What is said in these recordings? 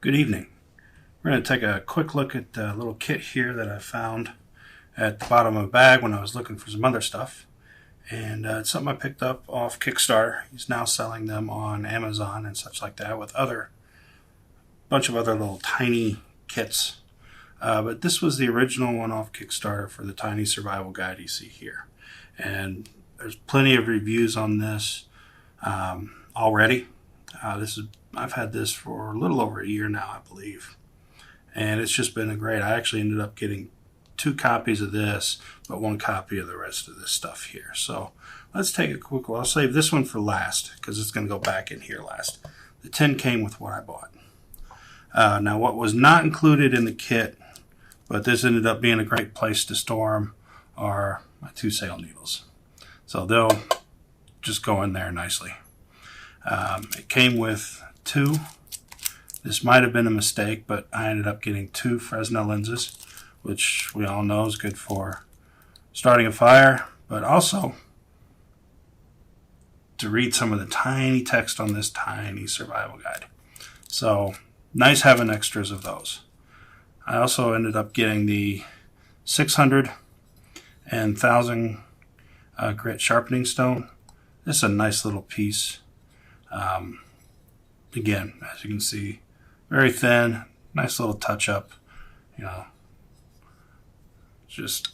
Good evening. We're going to take a quick look at the little kit here that I found at the bottom of a bag when I was looking for some other stuff. And it's something I picked up off Kickstarter. He's now selling them on Amazon and such like that with bunch of other little tiny kits. But this was the original one off Kickstarter for the tiny survival guide you see here. And there's plenty of reviews on this already. I've had this for a little over a year now, I believe. And it's just been great. I actually ended up getting 2 copies of this, but 1 copy of the rest of this stuff here. So let's take a quick look. I'll save this one for last because it's going to go back in here last. The tin came with what I bought. Now what was not included in the kit, but this ended up being a great place to store them, are my 2 sail needles. So they'll just go in there nicely. It came with 2. This might have been a mistake, but I ended up getting 2 Fresnel lenses, which we all know is good for starting a fire, but also to read some of the tiny text on this tiny survival guide. So nice having extras of those. I also ended up getting the 600 and 1000 grit sharpening stone. This is a nice little piece. Again, as you can see, very thin, nice little touch up, just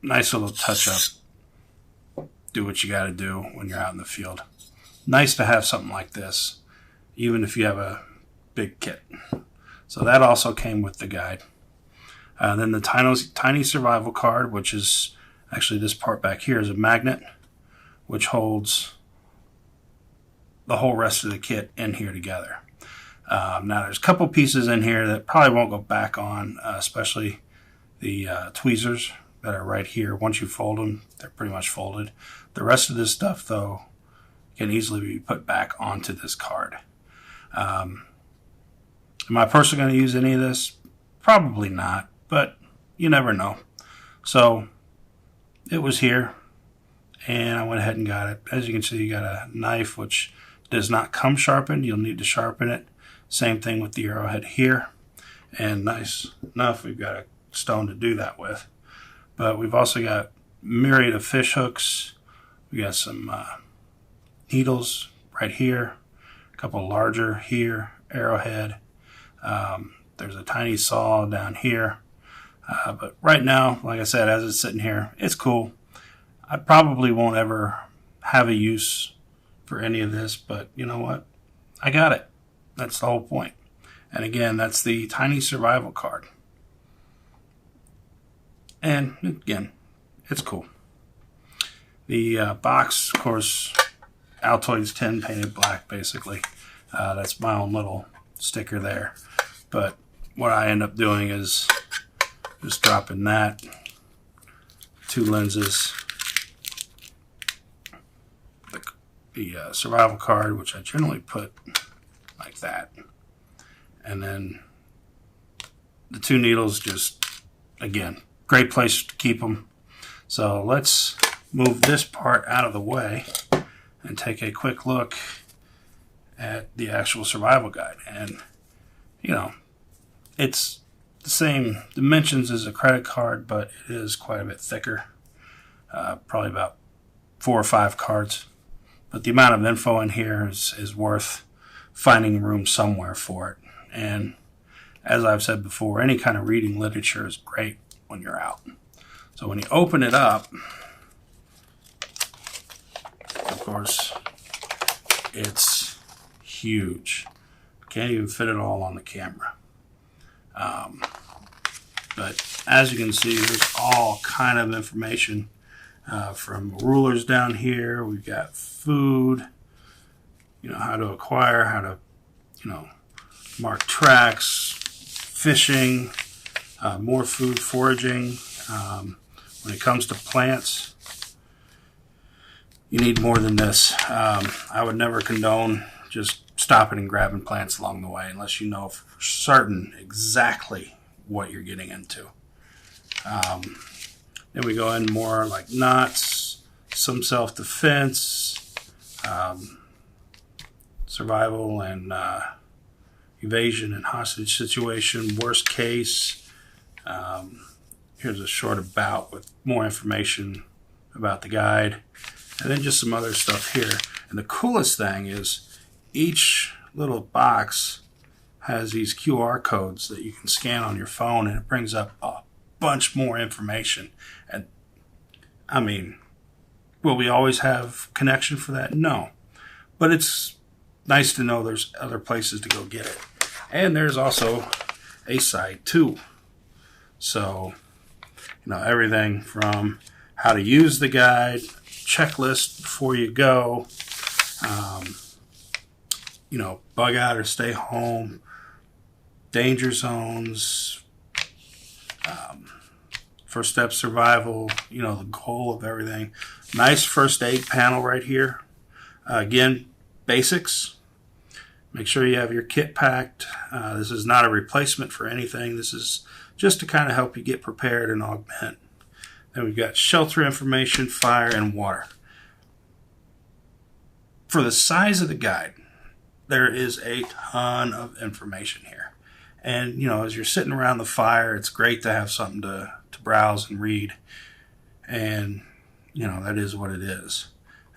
nice little touch up. Do what you got to do when you're out in the field. Nice to have something like this, even if you have a big kit. So that also came with the guide. Then the tiny survival card, which is actually this part back here, is a magnet, which holds the whole rest of the kit in here together. Now there's a couple pieces in here that probably won't go back on, especially the tweezers that are right here. Once you fold them, they're pretty much folded. The rest of this stuff, though, can easily be put back onto this card. Am I personally going to use any of this? Probably not, but you never know. So it was here, and I went ahead and got it. As you can see, you got a knife, which does not come sharpened. You'll need to sharpen it. Same thing with the arrowhead here. And nice enough, we've got a stone to do that with. But we've also got myriad of fish hooks. We got some needles right here. A couple larger here, arrowhead. There's a tiny saw down here. But right now, like I said, as it's sitting here, it's cool. I probably won't ever have a use for any of this, but you know what? I got it. That's the whole point. And again, that's the tiny survival card. And again, it's cool. The box, of course, Altoids tin painted black, basically. That's my own little sticker there. But what I end up doing is just dropping that, 2 lenses, the survival card, which I generally put like that, and then the 2 needles, just again, great place to keep them. So let's move this part out of the way and take a quick look at the actual survival guide. And it's the same dimensions as a credit card, but it is quite a bit thicker, probably about 4 or 5 cards. But the amount of info in here is worth finding room somewhere for it. And as I've said before, any kind of reading literature is great when you're out. So when you open it up, of course, it's huge. Can't even fit it all on the camera. But as you can see, there's all kind of information. From rulers down here, we've got food, how to acquire, how to, mark tracks, fishing, more food, foraging. When it comes to plants, you need more than this. I would never condone just stopping and grabbing plants along the way unless you know for certain exactly what you're getting into. Then we go in more like knots, some self-defense, survival, and evasion and hostage situation, worst case. Here's a short about with more information about the guide, and then just some other stuff here. And the coolest thing is each little box has these QR codes that you can scan on your phone, and it brings up a bunch more information. And I mean, will we always have connection for that? No. But it's nice to know there's other places to go get it. And there's also a site too. So, everything from how to use the guide, checklist before you go, bug out or stay home, danger zones, first step survival, the goal of everything. Nice first aid panel right here. Again, basics. Make sure you have your kit packed. This is not a replacement for anything. This is just to kind of help you get prepared and augment. Then we've got shelter information, fire, and water. For the size of the guide, there is a ton of information here. And, as you're sitting around the fire, it's great to have something to browse and read. And, that is what it is.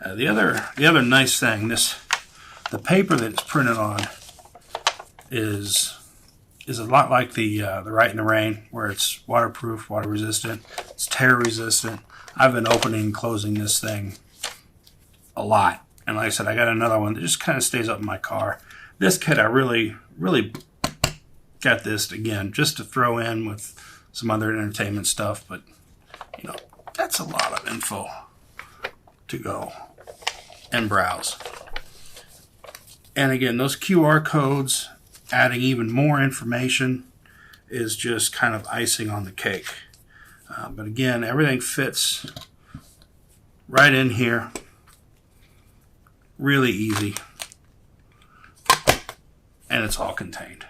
The other nice thing, the paper that it's printed on is a lot like the Write in the Rain, where it's waterproof, water resistant, it's tear resistant. I've been opening and closing this thing a lot. And like I said, I got another one that just kind of stays up in my car. This kit, I really, really got this, again, just to throw in with some other entertainment stuff. But, that's a lot of info to go and browse. And again, those QR codes, adding even more information, is just kind of icing on the cake. But again, everything fits right in here. Really easy. And it's all contained.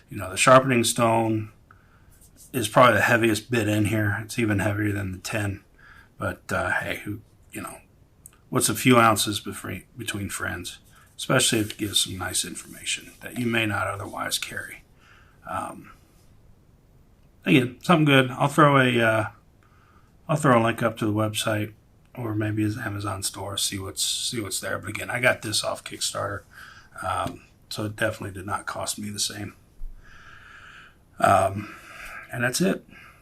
The sharpening stone is probably the heaviest bit in here. It's even heavier than the tin. But hey, what's a few ounces between friends? Especially if it gives some nice information that you may not otherwise carry. Again, something good. I'll throw a link up to the website, or maybe his Amazon store. See what's there. But again, I got this off Kickstarter, so it definitely did not cost me the same. And that's it.